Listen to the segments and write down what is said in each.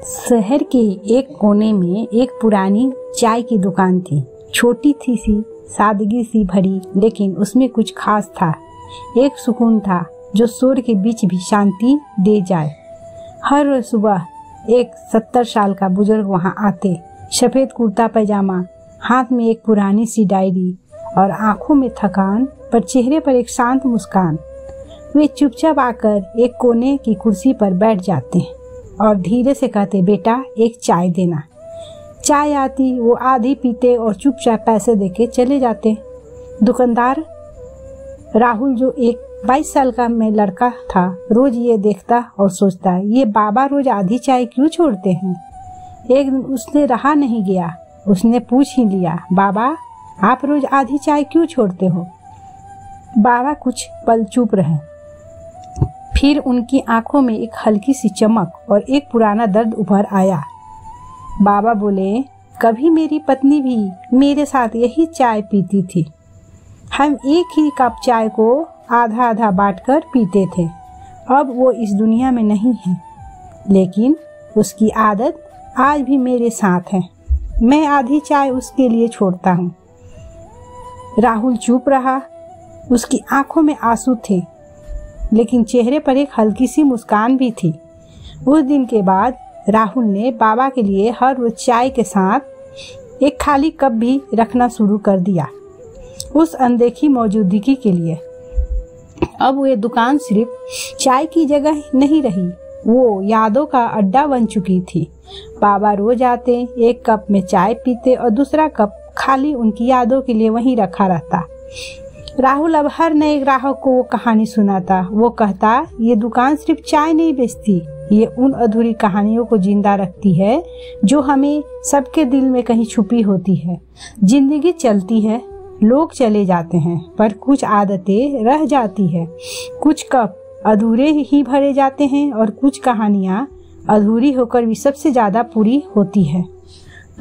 शहर के एक कोने में एक पुरानी चाय की दुकान थी। छोटी थी सी, सादगी सी भरी, लेकिन उसमें कुछ खास था। एक सुकून था जो शोर के बीच भी शांति दे जाए। हर रोज सुबह एक 70 साल का बुजुर्ग वहां आते। सफेद कुर्ता पैजामा, हाथ में एक पुरानी सी डायरी और आंखों में थकान पर चेहरे पर एक शांत मुस्कान। वे चुपचाप आकर एक कोने की कुर्सी पर बैठ जाते और धीरे से कहते, बेटा एक चाय देना। चाय आती, वो आधी पीते और चुपचाप पैसे देके चले जाते। दुकानदार राहुल, जो एक 22 साल का मैं लड़का था, रोज ये देखता और सोचता, ये बाबा रोज आधी चाय क्यों छोड़ते हैं। एक दिन उसने रहा नहीं गया, उसने पूछ ही लिया, बाबा आप रोज आधी चाय क्यों छोड़ते हो। बाबा कुछ पल चुप रहे, फिर उनकी आंखों में एक हल्की सी चमक और एक पुराना दर्द उभर आया। बाबा बोले, कभी मेरी पत्नी भी मेरे साथ यही चाय पीती थी। हम एक ही कप चाय को आधा आधा बांटकर पीते थे। अब वो इस दुनिया में नहीं है, लेकिन उसकी आदत आज भी मेरे साथ है। मैं आधी चाय उसके लिए छोड़ता हूँ। राहुल चुप रहा। उसकी आंखों में आंसू थे, लेकिन चेहरे पर एक हल्की सी मुस्कान भी थी। उस दिन के बाद राहुल ने बाबा के लिए हर रोज चाय के साथ एक खाली कप भी रखना शुरू कर दिया, उस अनदेखी मौजूदगी के लिए। अब वो दुकान सिर्फ चाय की जगह नहीं रही, वो यादों का अड्डा बन चुकी थी। बाबा रोज आते, एक कप में चाय पीते और दूसरा कप खाली उनकी यादों के लिए वहीं रखा रहता। राहुल अब हर नए ग्राहक को वो कहानी सुनाता। वो कहता, ये दुकान सिर्फ चाय नहीं बेचती, ये उन अधूरी कहानियों को जिंदा रखती है जो हमें सबके दिल में कहीं छुपी होती है। जिंदगी चलती है, लोग चले जाते हैं, पर कुछ आदतें रह जाती है। कुछ कप अधूरे ही भरे जाते हैं और कुछ कहानियाँ अधूरी होकर भी सबसे ज्यादा पूरी होती है।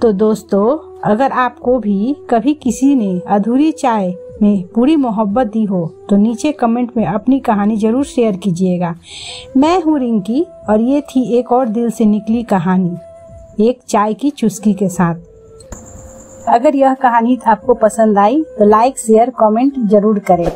तो दोस्तों, अगर आपको भी कभी किसी ने अधूरी चाय में पूरी मोहब्बत दी हो तो नीचे कमेंट में अपनी कहानी जरूर शेयर कीजिएगा। मैं हूँ रिंकी और ये थी एक और दिल से निकली कहानी, एक चाय की चुस्की के साथ। अगर यह कहानी आपको पसंद आई तो लाइक, शेयर, कमेंट जरूर करें।